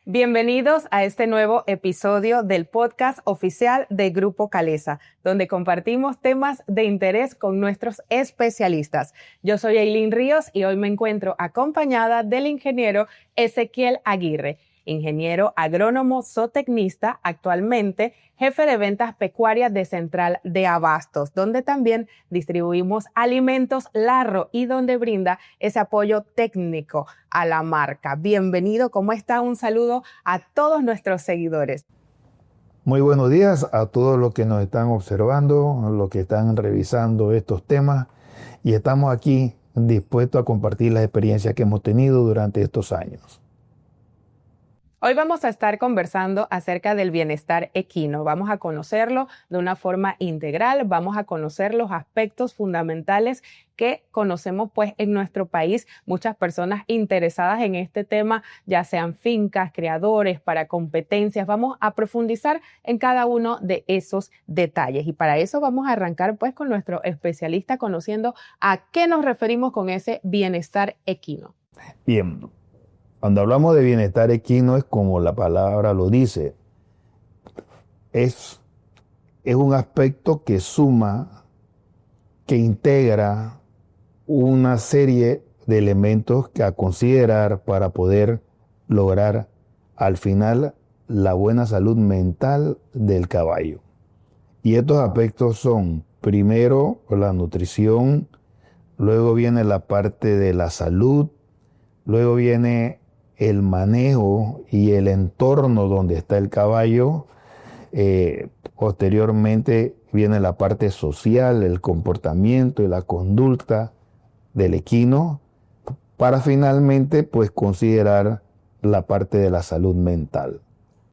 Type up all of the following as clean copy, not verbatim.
Bienvenidos a este nuevo episodio del podcast oficial de Grupo Calesa, donde compartimos temas de interés con nuestros especialistas. Yo soy Eileen Ríos y hoy me encuentro acompañada del ingeniero Ezequiel Aguirre, ingeniero agrónomo zootecnista, actualmente jefe de ventas pecuarias de Central de Abastos, donde también distribuimos alimentos Larro y donde brinda ese apoyo técnico a la marca. Bienvenido, ¿cómo está? Un saludo a todos nuestros seguidores. Muy buenos días a todos los que nos están observando, los que están revisando estos temas, y estamos aquí dispuestos a compartir las experiencias que hemos tenido durante estos años. Hoy vamos a estar conversando acerca del bienestar equino. Vamos a conocerlo de una forma integral, vamos a conocer los aspectos fundamentales que conocemos pues en nuestro país. Muchas personas interesadas en este tema, ya sean fincas, criadores, para competencias. Vamos a profundizar en cada uno de esos detalles. Y para eso vamos a arrancar pues con nuestro especialista conociendo a qué nos referimos con ese bienestar equino. Bien. Cuando hablamos de bienestar equino es como la palabra lo dice, es un aspecto que suma, que integra una serie de elementos que a considerar para poder lograr al final la buena salud mental del caballo. Y estos aspectos son, primero, la nutrición, luego viene la parte de la salud, luego viene el manejo y el entorno donde está el caballo. Posteriormente viene la parte social, el comportamiento y la conducta del equino, para finalmente pues considerar la parte de la salud mental.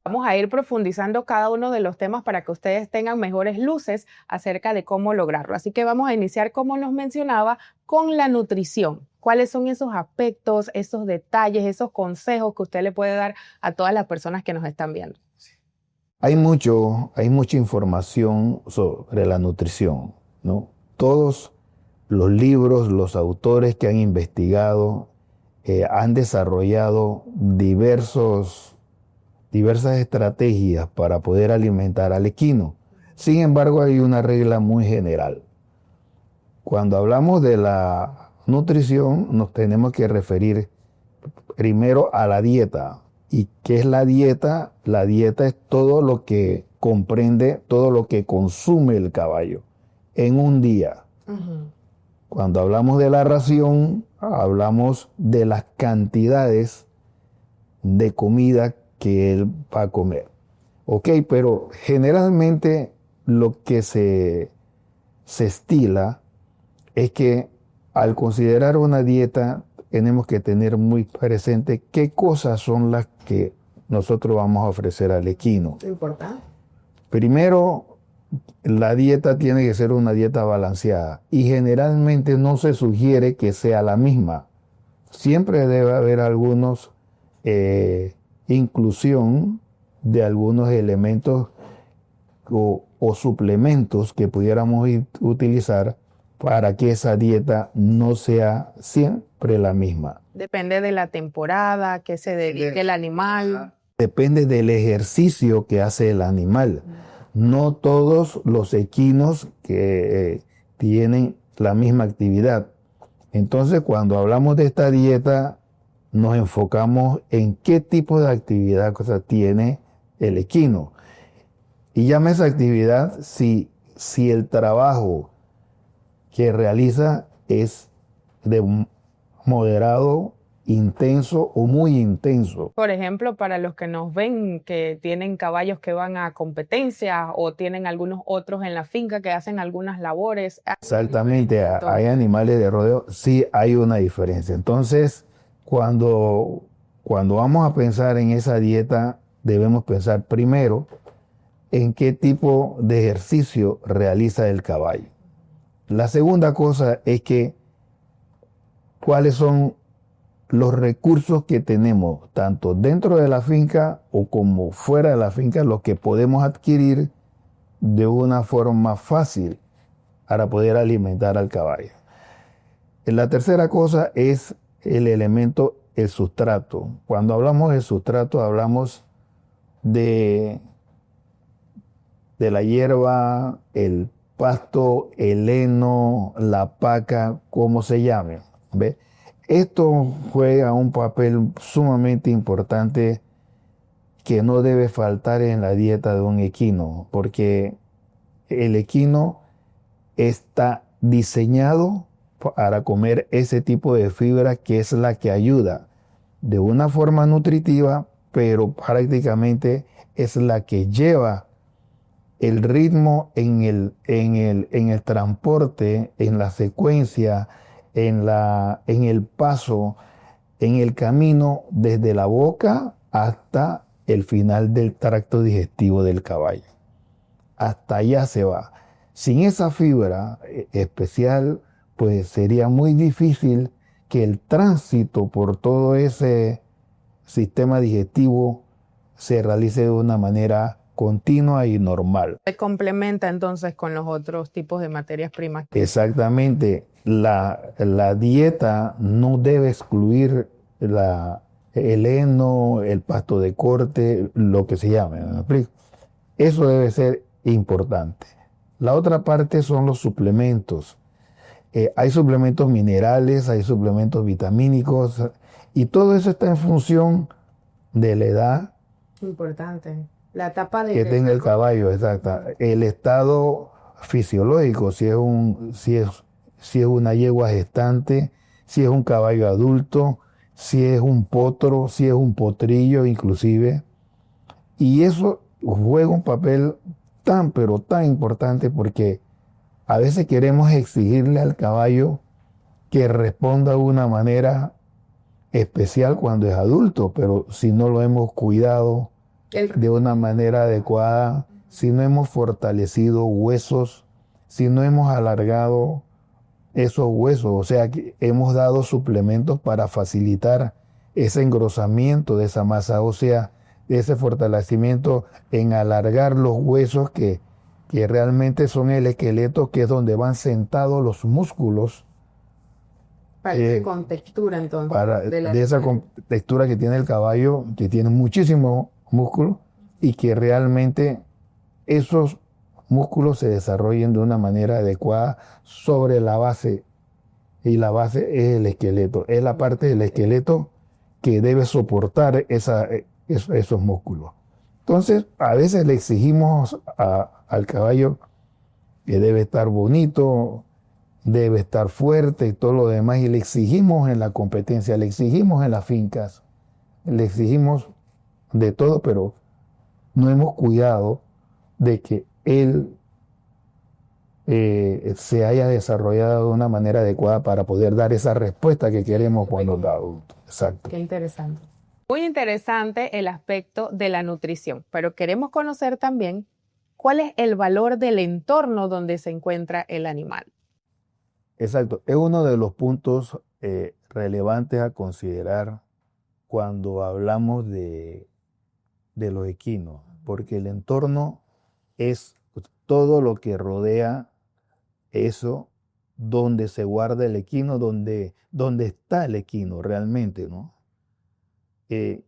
Vamos a ir profundizando cada uno de los temas para que ustedes tengan mejores luces acerca de cómo lograrlo. Así que vamos a iniciar, como nos mencionaba, con la nutrición. ¿Cuáles son esos aspectos, esos detalles, esos consejos que usted le puede dar a todas las personas que nos están viendo? Hay mucha información sobre la nutrición, ¿no? Todos los libros, los autores que han investigado, han desarrollado diversas estrategias para poder alimentar al equino. Sin embargo, hay una regla muy general. Cuando hablamos de la nutrición, nos tenemos que referir primero a la dieta. ¿Y qué es la dieta? La dieta es todo lo que comprende, todo lo que consume el caballo en un día. Uh-huh. Cuando hablamos de la ración, hablamos de las cantidades de comida que él va a comer. Ok, pero generalmente lo que se estila es que al considerar una dieta tenemos que tener muy presente qué cosas son las que nosotros vamos a ofrecer al equino. Importante. Primero, la dieta tiene que ser una dieta balanceada y generalmente no se sugiere que sea la misma. Siempre debe haber inclusión de algunos elementos o suplementos que pudiéramos utilizar para que esa dieta no sea siempre la misma. Depende de la temporada, que se dedique el animal. Depende del ejercicio que hace el animal. No todos los equinos que tienen la misma actividad. Entonces, cuando hablamos de esta dieta, nos enfocamos en qué tipo de actividad tiene el equino. Y llama esa actividad si el trabajo que realiza es de moderado, intenso o muy intenso. Por ejemplo, para los que nos ven que tienen caballos que van a competencias o tienen algunos otros en la finca que hacen algunas labores. Exactamente, hay animales de rodeo, sí hay una diferencia. Entonces, cuando vamos a pensar en esa dieta, debemos pensar primero en qué tipo de ejercicio realiza el caballo. La segunda cosa es que cuáles son los recursos que tenemos, tanto dentro de la finca o como fuera de la finca, los que podemos adquirir de una forma fácil para poder alimentar al caballo. La tercera cosa es el elemento el sustrato. Cuando hablamos del sustrato, hablamos de la hierba, el pasto, el heno, la paca, como se llame. ¿Ve? Esto juega un papel sumamente importante que no debe faltar en la dieta de un equino, porque el equino está diseñado para comer ese tipo de fibra que es la que ayuda de una forma nutritiva, pero prácticamente es la que lleva el ritmo en el transporte, en la secuencia, en el paso, en el camino desde la boca hasta el final del tracto digestivo del caballo. Hasta allá se va. Sin esa fibra especial, pues sería muy difícil que el tránsito por todo ese sistema digestivo se realice de una manera continua y normal. Se complementa entonces con los otros tipos de materias primas. Exactamente. La dieta no debe excluir el heno, el pasto de corte, lo que se llame. ¿Me explico? Eso debe ser importante. La otra parte son los suplementos. Hay suplementos minerales, hay suplementos vitamínicos, y todo eso está en función de la edad Importante. La etapa que tenga el caballo, exacta. El estado fisiológico, si es una yegua gestante, si es un caballo adulto, si es un potro, si es un potrillo inclusive. Y eso juega un papel tan, pero tan importante, porque a veces queremos exigirle al caballo que responda de una manera especial cuando es adulto, pero si no lo hemos cuidado de una manera adecuada, si no hemos fortalecido huesos, si no hemos alargado esos huesos, o sea, que hemos dado suplementos para facilitar ese engrosamiento de esa masa ósea, ese fortalecimiento en alargar los huesos que realmente son el esqueleto, que es donde van sentados los músculos. Con textura entonces. De esa textura que tiene el caballo, que tiene muchísimo músculo, y que realmente esos músculos se desarrollen de una manera adecuada sobre la base. Y la base es el esqueleto, es la parte del esqueleto que debe soportar esos músculos. Entonces, a veces le exigimos al caballo que debe estar bonito, debe estar fuerte y todo lo demás, y le exigimos en la competencia, le exigimos en las fincas, le exigimos de todo, pero no hemos cuidado de que él se haya desarrollado de una manera adecuada para poder dar esa respuesta que queremos cuando está adulto. Exacto. Qué interesante. Muy interesante el aspecto de la nutrición, pero queremos conocer también cuál es el valor del entorno donde se encuentra el animal. Exacto. Es uno de los puntos relevantes a considerar cuando hablamos de los equinos, porque el entorno es todo lo que rodea eso, donde se guarda el equino, donde está el equino realmente, ¿no? Y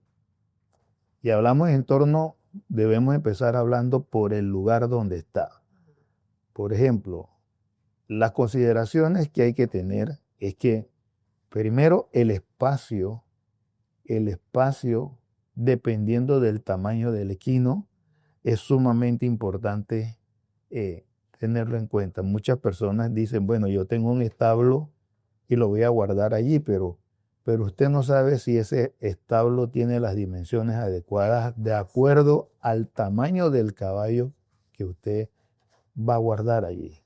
hablamos de entorno, debemos empezar hablando por el lugar donde está. Por ejemplo, las consideraciones que hay que tener es que, primero, el espacio, dependiendo del tamaño del equino, es sumamente importante tenerlo en cuenta. Muchas personas dicen, bueno, yo tengo un establo y lo voy a guardar allí, pero usted no sabe si ese establo tiene las dimensiones adecuadas de acuerdo al tamaño del caballo que usted va a guardar allí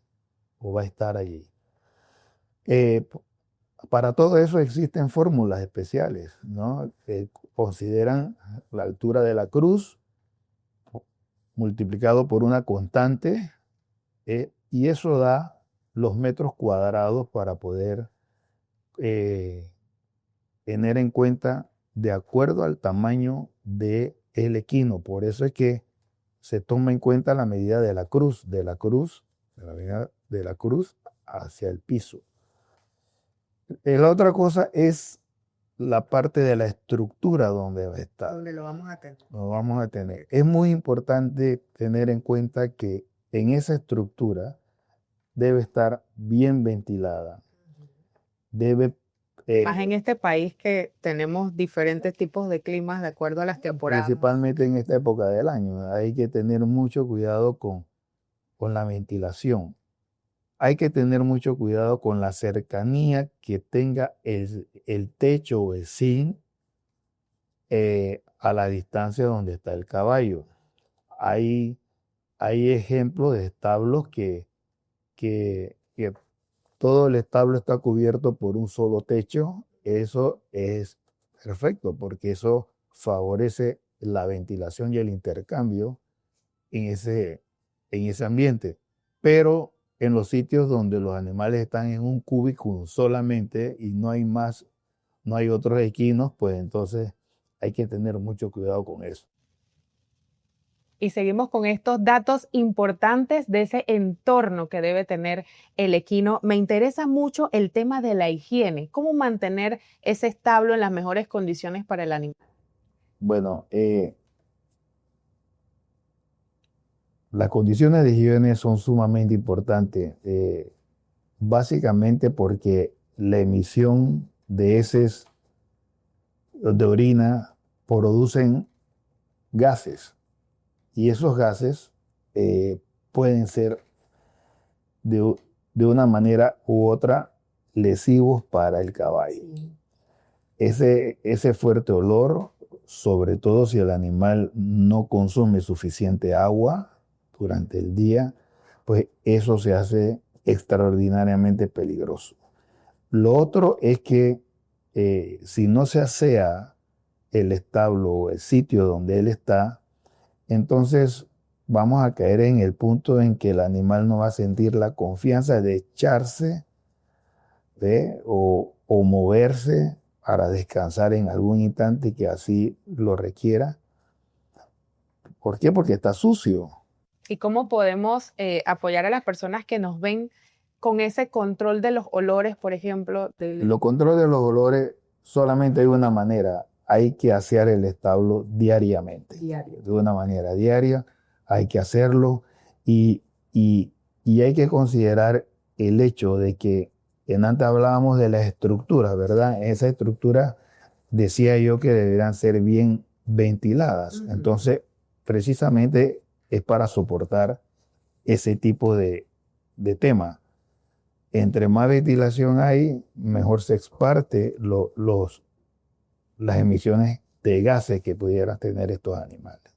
o va a estar allí. Para todo eso existen fórmulas especiales, ¿no? Consideran la altura de la cruz multiplicado por una constante, y eso da los metros cuadrados para poder tener en cuenta de acuerdo al tamaño del equino. Por eso es que se toma en cuenta la medida de la cruz, la medida de la cruz hacia el piso. La otra cosa es la parte de la estructura donde va a estar. Donde lo vamos a tener. Lo vamos a tener. Es muy importante tener en cuenta que en esa estructura debe estar bien ventilada. Debe, Más en este país que tenemos diferentes tipos de climas de acuerdo a las temporadas. principalmente en esta época del año, hay que tener mucho cuidado con la ventilación. Hay que tener mucho cuidado con la cercanía que tenga el techo o el zinc a la distancia donde está el caballo. Hay, hay ejemplos de establos que todo el establo está cubierto por un solo techo. Eso es perfecto porque eso favorece la ventilación y el intercambio en ese ambiente. Pero en los sitios donde los animales están en un cubículo solamente y no hay más, no hay otros equinos, pues entonces hay que tener mucho cuidado con eso. Y seguimos con estos datos importantes de ese entorno que debe tener el equino. Me interesa mucho el tema de la higiene. ¿Cómo mantener ese establo en las mejores condiciones para el animal? Bueno, las condiciones de higiene son sumamente importantes, básicamente porque la emisión de heces de orina producen gases y esos gases pueden ser de, de una manera u otra lesivos para el caballo. Ese fuerte olor, sobre todo si el animal no consume suficiente agua durante el día, pues eso se hace extraordinariamente peligroso. Lo otro es que si no se asea el establo o el sitio donde él está, entonces vamos a caer en el punto en que el animal no va a sentir la confianza de echarse, ¿ve? O moverse para descansar en algún instante que así lo requiera. ¿Por qué? Porque está sucio. ¿Y cómo podemos apoyar a las personas que nos ven con ese control de los olores, por ejemplo? Lo control de los olores solamente hay una manera. Hay que asear el establo diariamente. De una manera diaria hay que hacerlo y, y, y hay que considerar el hecho de que antes hablábamos de las estructuras, ¿verdad? Esa estructura decía yo que deberán ser bien ventiladas. Entonces, precisamente es para soportar ese tipo de tema. Entre más ventilación hay, mejor se exparte las emisiones de gases que pudieran tener estos animales.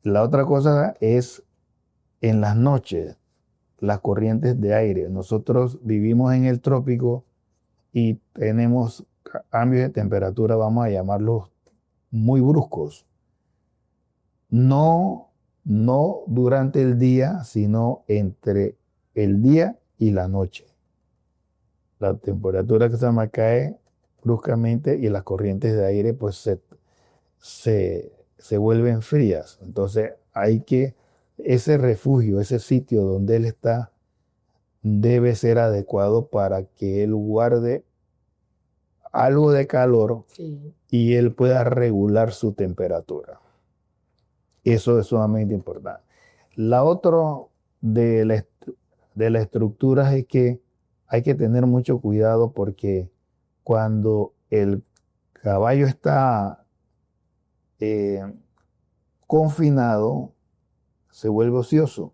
La otra cosa es en las noches, las corrientes de aire. Nosotros vivimos en el trópico y tenemos cambios de temperatura, vamos a llamarlos muy bruscos. No, no durante el día, sino entre el día y la noche. La temperatura que se llama cae bruscamente y las corrientes de aire pues se vuelven frías. Entonces hay que, ese refugio, ese sitio donde él está, debe ser adecuado para que él guarde algo de calor y él pueda regular su temperatura. Eso es sumamente importante. La otra de las estructuras es que hay que tener mucho cuidado porque cuando el caballo está confinado, se vuelve ocioso.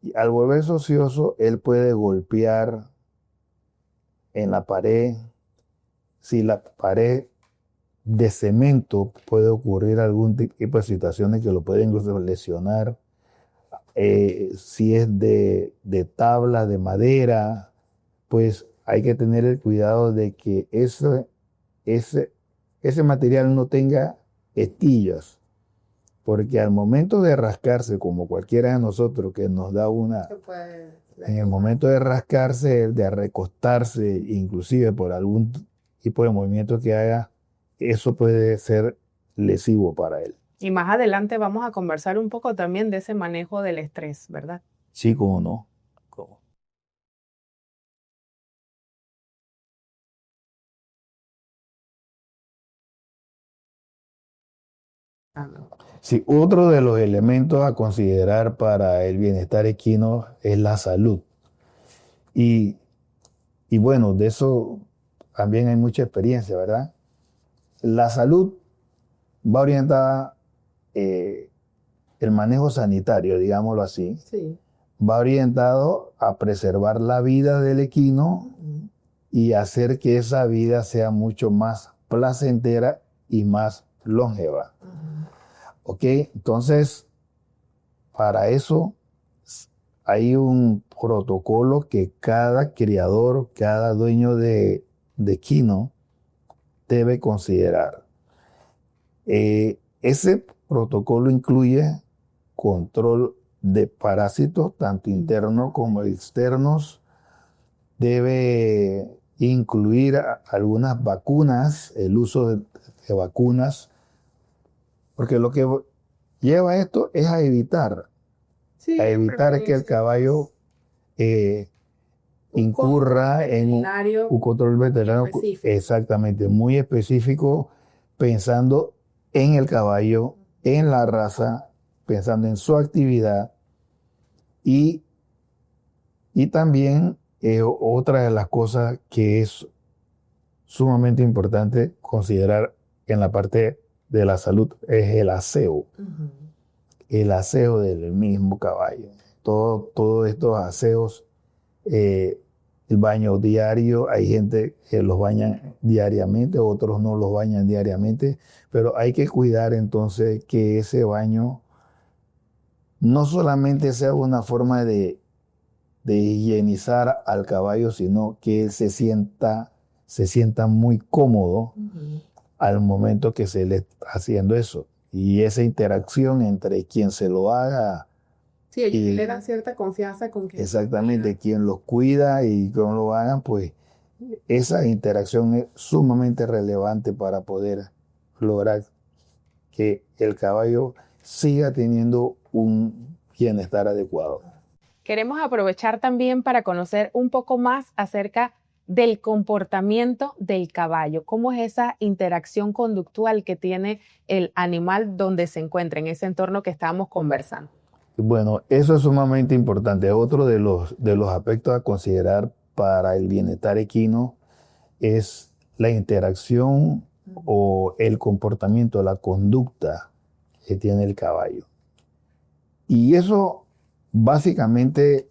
Y al volverse ocioso, él puede golpear en la pared. Si la pared de cemento puede ocurrir algún tipo de situaciones que lo pueden incluso lesionar. Si es de tabla, de madera, pues hay que tener el cuidado de que ese material no tenga estillas, porque al momento de rascarse, como cualquiera de nosotros que nos da en el momento de rascarse, de recostarse, inclusive por algún tipo de movimiento que haga, eso puede ser lesivo para él. Y más adelante vamos a conversar un poco también de ese manejo del estrés, ¿verdad? Sí, cómo no. Sí, otro de los elementos a considerar para el bienestar equino es la salud. Y, y bueno, de eso también hay mucha experiencia, ¿verdad? La salud va orientada, el manejo sanitario, digámoslo así, Sí. va orientado a preservar la vida del equino y hacer que esa vida sea mucho más placentera y más longeva. ¿Ok? Entonces, para eso hay un protocolo que cada criador, cada dueño de equino debe considerar. Ese protocolo incluye control de parásitos, tanto internos como externos. Debe incluir algunas vacunas, el uso de vacunas, porque lo que lleva esto es a evitar Sí, que el caballo incurra en un control veterinario específico. exactamente muy específico, pensando en el caballo, en la raza, pensando en su actividad y, y también otra de las cosas que es sumamente importante considerar en la parte de la salud es el aseo del mismo caballo. Todos estos aseos, el baño diario, hay gente que los bañan diariamente, otros no los bañan diariamente, pero hay que cuidar entonces que ese baño no solamente sea una forma de higienizar al caballo, sino que él se sienta muy cómodo al momento que se le está haciendo eso. Y esa interacción entre quien se lo haga. Sí, ellos le dan cierta confianza con que... Exactamente, quien los cuida y cómo lo hagan, pues esa interacción es sumamente relevante para poder lograr que el caballo siga teniendo un bienestar adecuado. Queremos aprovechar también para conocer un poco más acerca del comportamiento del caballo, cómo es esa interacción conductual que tiene el animal donde se encuentra, en ese entorno que estábamos conversando. Bueno, eso es sumamente importante. Otro de los aspectos a considerar para el bienestar equino es la interacción o el comportamiento, la conducta que tiene el caballo. Y eso básicamente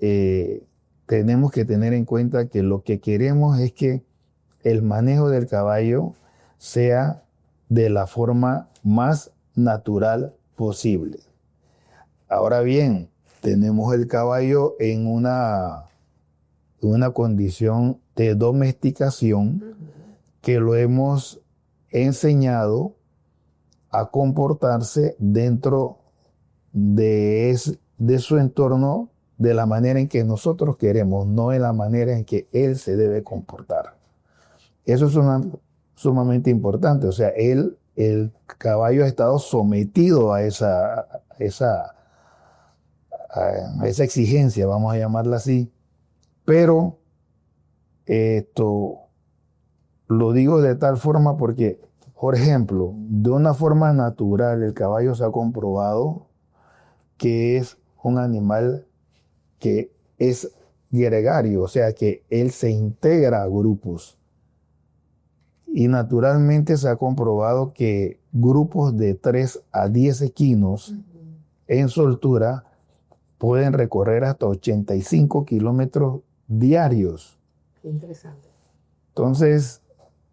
tenemos que tener en cuenta que lo que queremos es que el manejo del caballo sea de la forma más natural posible. Ahora bien, tenemos el caballo en una condición de domesticación que lo hemos enseñado a comportarse dentro de su entorno de la manera en que nosotros queremos, no en la manera en que él se debe comportar. Eso es sumamente importante. O sea, el caballo ha estado sometido a esa exigencia, vamos a llamarla así, pero esto lo digo de tal forma porque, por ejemplo, de una forma natural, el caballo se ha comprobado que es un animal que es gregario, o sea que él se integra a grupos. Y naturalmente se ha comprobado que grupos de 3 a 10 equinos en soltura pueden recorrer hasta 85 kilómetros diarios. Qué interesante. Entonces,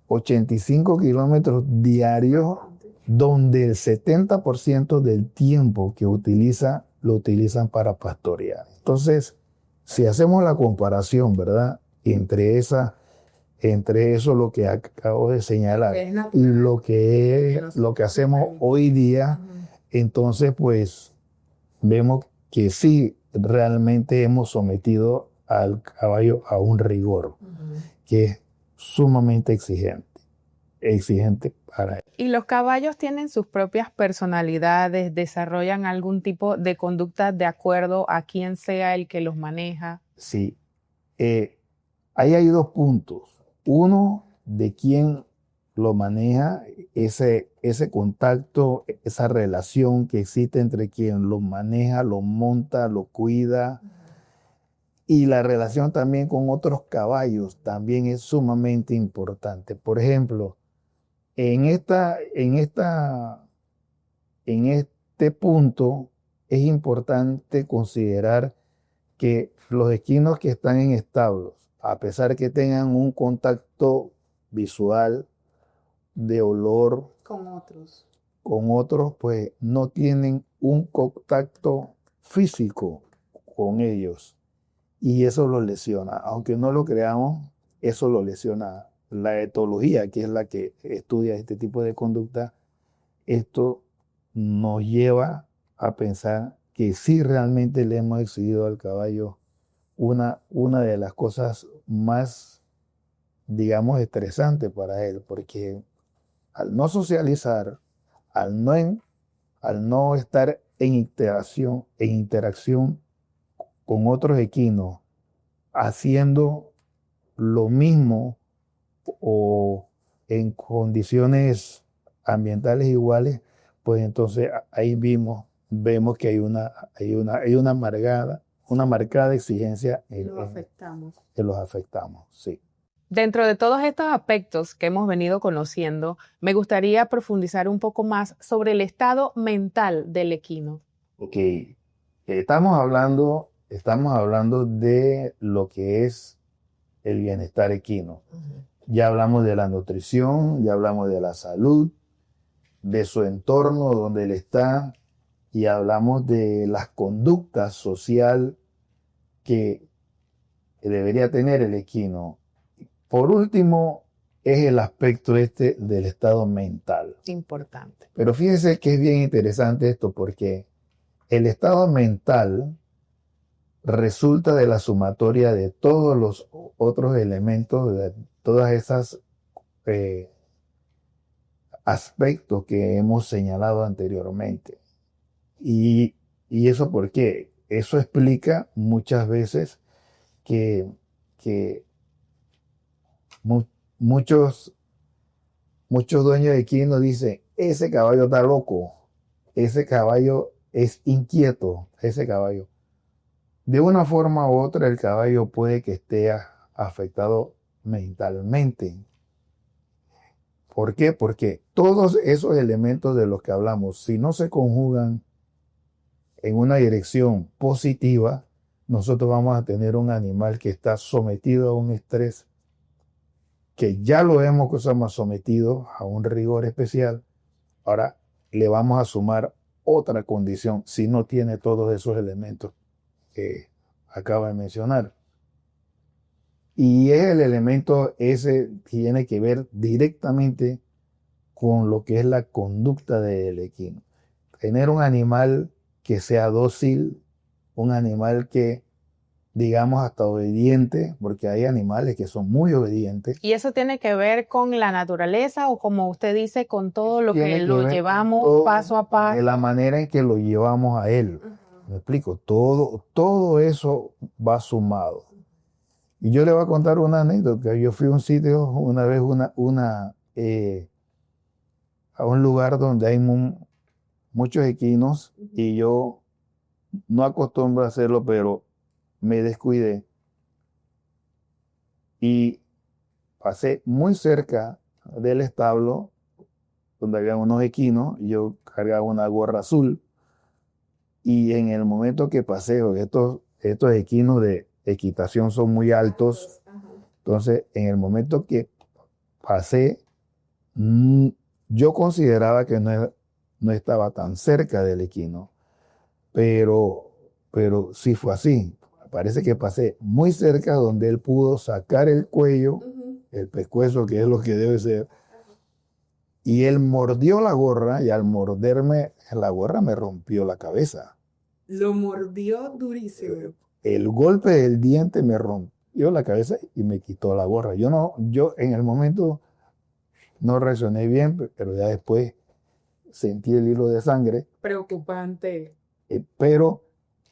85 kilómetros diarios, donde el 70% del tiempo que lo utilizan para pastorear. Entonces, si hacemos la comparación, ¿verdad? Entre eso, lo que acabo de señalar, y lo que hacemos hoy día, entonces, pues, vemos que sí, realmente hemos sometido al caballo a un rigor que es sumamente exigente para él. ¿Y los caballos tienen sus propias personalidades, desarrollan algún tipo de conducta de acuerdo a quién sea el que los maneja? Sí, ahí hay dos puntos. Uno, de quién lo maneja, ese contacto, esa relación que existe entre quien lo maneja, lo monta, lo cuida, y la relación también con otros caballos también es sumamente importante. Por ejemplo, en este punto es importante considerar que los equinos que están en establos, a pesar que tengan un contacto visual, de olor con otros, pues no tienen un contacto físico con ellos y eso los lesiona. Aunque no lo creamos, eso lo lesiona. La etología, que es la que estudia este tipo de conducta, esto nos lleva a pensar que sí realmente le hemos exigido al caballo una de las cosas más, digamos, estresantes para él, porque al no socializar, al no estar en interacción con otros equinos, haciendo lo mismo o en condiciones ambientales iguales, pues entonces ahí vemos que hay una marcada exigencia que los afectamos, sí. Dentro de todos estos aspectos que hemos venido conociendo, me gustaría profundizar un poco más sobre el estado mental del equino. Ok, estamos hablando de lo que es el bienestar equino. Ya hablamos de la nutrición, ya hablamos de la salud, de su entorno donde él está, y hablamos de las conductas social que debería tener el equino. Por último, es el aspecto del estado mental. Importante. Pero fíjense que es bien interesante esto porque el estado mental resulta de la sumatoria de todos los otros elementos, de todas esas aspectos que hemos señalado anteriormente. ¿Y eso por qué? Eso explica muchas veces que muchos dueños de equinos dicen, ese caballo está loco, ese caballo es inquieto, ese caballo. De una forma u otra, el caballo puede que esté afectado mentalmente. ¿Por qué? Porque todos esos elementos de los que hablamos, si no se conjugan en una dirección positiva, nosotros vamos a tener un animal que está sometido a un estrés, que ya lo hemos sometido a un rigor especial. Ahora le vamos a sumar otra condición si no tiene todos esos elementos que acabo de mencionar. Y es el elemento ese que tiene que ver directamente con lo que es la conducta del equino. Tener un animal que sea dócil, un animal que, digamos, hasta obediente, porque hay animales que son muy obedientes. ¿Y eso tiene que ver con la naturaleza o, como usted dice, con todo lo que lo llevamos paso a paso? De la manera en que lo llevamos a él. ¿Me explico? Todo eso va sumado. Y yo le voy a contar una anécdota. Yo fui a un sitio una vez, a un lugar donde hay muchos equinos y yo no acostumbro a hacerlo, pero me descuidé y pasé muy cerca del establo donde había unos equinos. Yo cargaba una gorra azul y en el momento que pasé, estos equinos de equitación son muy altos, entonces en el momento que pasé, yo consideraba que no estaba tan cerca del equino, pero sí fue así. Parece que pasé muy cerca donde él pudo sacar el cuello, el pescuezo, que es lo que debe ser, y él mordió la gorra, y al morderme la gorra me rompió la cabeza. Lo mordió durísimo. El golpe del diente me rompió la cabeza y me quitó la gorra. Yo en el momento no reaccioné bien, pero ya después sentí el hilo de sangre. Preocupante. Pero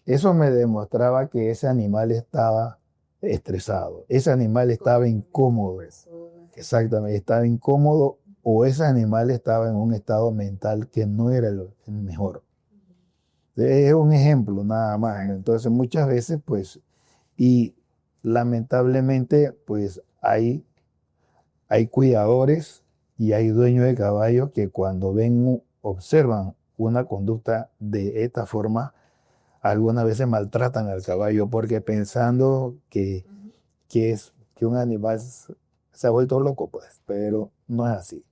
eso me demostraba que ese animal estaba estresado, ese animal estaba incómodo. Exactamente, estaba incómodo o ese animal estaba en un estado mental que no era el mejor. Es un ejemplo nada más. Entonces muchas veces pues, y lamentablemente pues hay cuidadores y hay dueños de caballos que cuando ven, observan una conducta de esta forma, algunas veces maltratan al caballo porque pensando que un animal se ha vuelto loco, pues, pero no es así.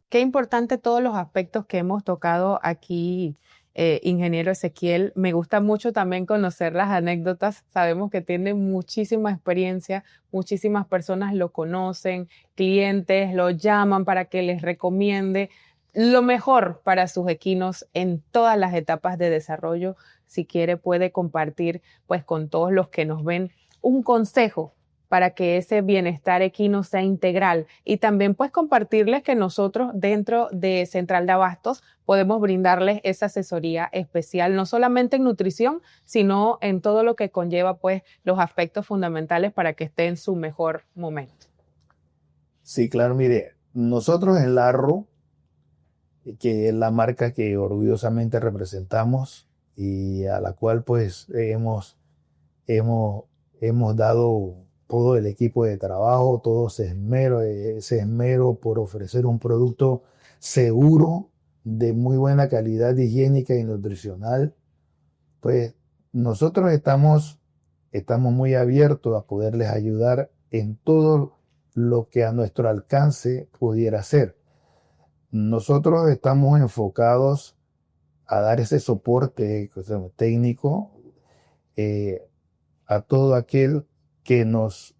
Qué importante todos los aspectos que hemos tocado aquí, ingeniero Ezequiel. Me gusta mucho también conocer las anécdotas. Sabemos que tiene muchísima experiencia, muchísimas personas lo conocen, clientes lo llaman para que les recomiende lo mejor para sus equinos en todas las etapas de desarrollo. Si quiere, puede compartir pues con todos los que nos ven un consejo para que ese bienestar equino sea integral, y también pues compartirles que nosotros dentro de Central de Abastos podemos brindarles esa asesoría especial, no solamente en nutrición, sino en todo lo que conlleva pues los aspectos fundamentales para que esté en su mejor momento. Sí, claro, mire, nosotros en Larro, que es la marca que orgullosamente representamos y a la cual pues hemos, hemos dado todo el equipo de trabajo, todo ese esmero por ofrecer un producto seguro, de muy buena calidad higiénica y nutricional, pues nosotros estamos muy abiertos a poderles ayudar en todo lo que a nuestro alcance pudiera ser. Nosotros estamos enfocados a dar ese soporte técnico eh, a todo aquel que nos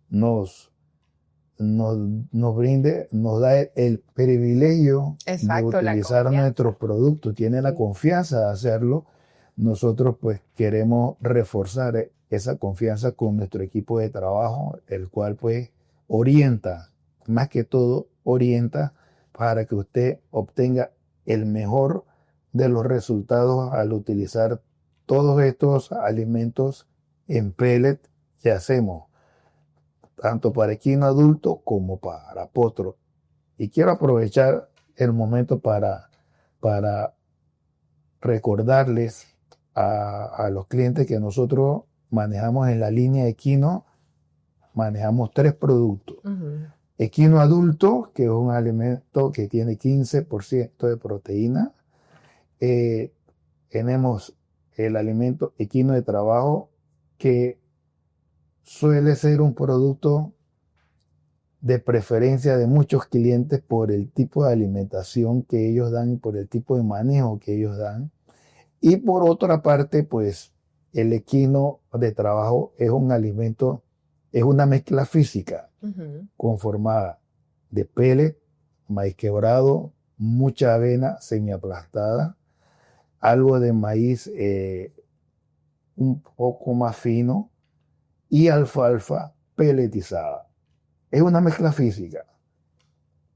brinde, nos da el privilegio de Exacto, la utilizar confianza. nuestros productos, tiene la Sí. confianza de hacerlo. Nosotros pues queremos reforzar esa confianza con nuestro equipo de trabajo, el cual pues orienta, más que todo orienta para que usted obtenga el mejor de los resultados al utilizar todos estos alimentos en pellet que hacemos, tanto para equino adulto como para potro. Y quiero aprovechar el momento para recordarles a los clientes que nosotros manejamos en la línea equino, manejamos 3 productos. Equino adulto, que es un alimento que tiene 15% de proteína. Tenemos el alimento equino de trabajo, que suele ser un producto de preferencia de muchos clientes por el tipo de alimentación que ellos dan, por el tipo de manejo que ellos dan. Y por otra parte, pues el equino de trabajo es un alimento, es una mezcla física conformada de pellet, maíz quebrado, mucha avena semiaplastada, algo de maíz un poco más fino y alfalfa pelletizada. Es una mezcla física.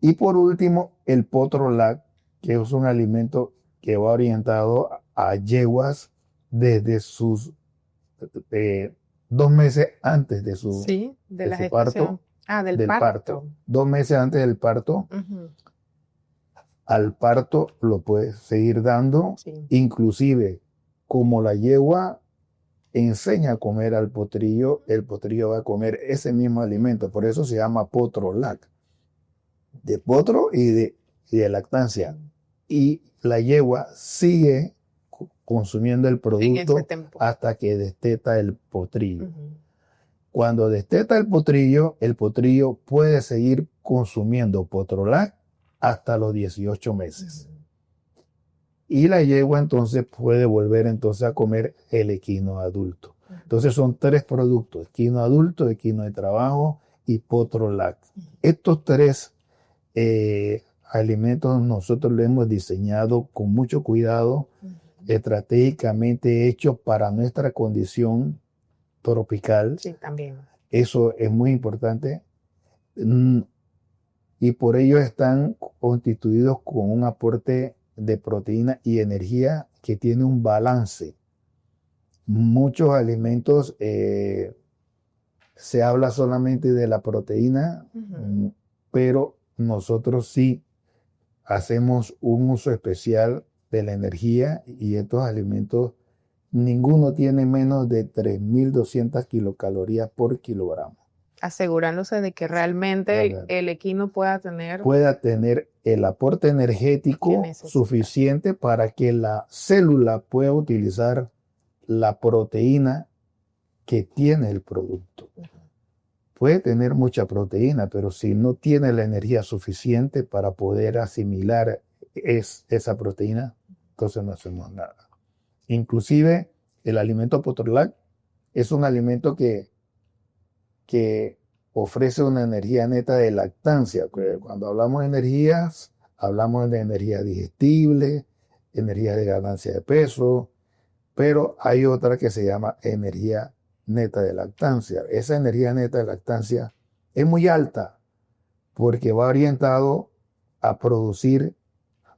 Y por último, el potro lac, que es un alimento que va orientado a yeguas desde sus 2 meses antes de su, Sí, de la su gestación. parto, Del del parto. 2 meses antes del parto. Al parto lo puedes seguir dando, Sí. inclusive como la yegua enseña a comer al potrillo, el potrillo va a comer ese mismo alimento. Por eso se llama potro lac, de potro y de lactancia. Y la yegua sigue consumiendo el producto hasta que desteta el potrillo. Cuando desteta el potrillo puede seguir consumiendo potrolac hasta los 18 meses. Y la yegua entonces puede volver entonces a comer el equino adulto. Entonces son 3 productos: equino adulto, equino de trabajo y potrolac. Estos 3 alimentos nosotros los hemos diseñado con mucho cuidado, estratégicamente hechos para nuestra condición tropical. Sí, también. Eso es muy importante. Y por ello están constituidos con un aporte de proteína y energía que tiene un balance. Muchos alimentos se habla solamente de la proteína, pero nosotros sí hacemos un uso especial de la energía y estos alimentos, ninguno tiene menos de 3.200 kilocalorías por kilogramo. Asegurándose de que realmente el equino pueda tener el aporte energético suficiente para que la célula pueda utilizar la proteína que tiene el producto. Puede tener mucha proteína, pero si no tiene la energía suficiente para poder asimilar esa proteína, entonces no hacemos nada. Inclusive el alimento Potrolac es un alimento que ofrece una energía neta de lactancia. Cuando hablamos de energías, hablamos de energía digestible, energía de ganancia de peso, pero hay otra que se llama energía neta de lactancia. Esa energía neta de lactancia es muy alta porque va orientado a producir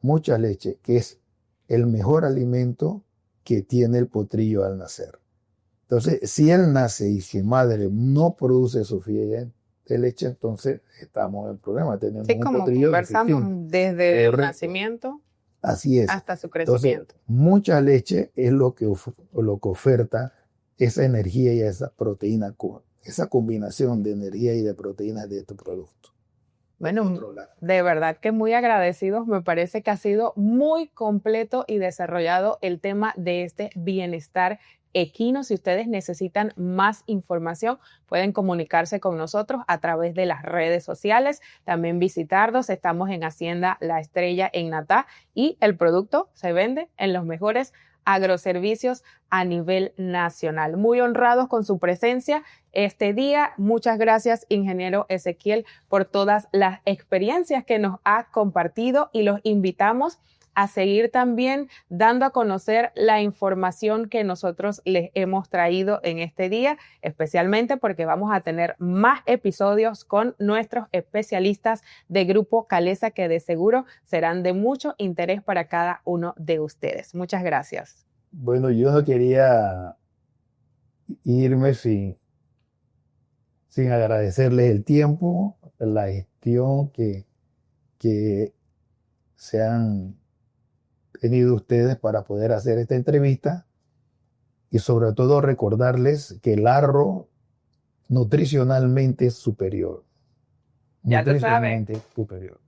mucha leche, que es el mejor alimento que tiene el potrillo al nacer. Entonces, si él nace y su madre no produce suficiente leche, entonces estamos en problema. Tenemos un como potrillo conversamos desde el nacimiento hasta su crecimiento. Entonces, mucha leche es lo que oferta esa energía y esa proteína, esa combinación de energía y de proteínas de estos productos. Bueno, de verdad que muy agradecidos. Me parece que ha sido muy completo y desarrollado el tema de este bienestar equino. Si ustedes necesitan más información, pueden comunicarse con nosotros a través de las redes sociales, también visitarnos. Estamos en Hacienda La Estrella en Natá y el producto se vende en los mejores agroservicios a nivel nacional. Muy honrados con su presencia este día. Muchas gracias, ingeniero Ezequiel, por todas las experiencias que nos ha compartido y los invitamos a seguir también dando a conocer la información que nosotros les hemos traído en este día, especialmente porque vamos a tener más episodios con nuestros especialistas de Grupo Calesa que de seguro serán de mucho interés para cada uno de ustedes. Muchas gracias. Bueno, yo no quería irme sin agradecerles el tiempo, la gestión que se han tenido ustedes para poder hacer esta entrevista y sobre todo recordarles que el arroz nutricionalmente es superior. Ya lo saben. Superior.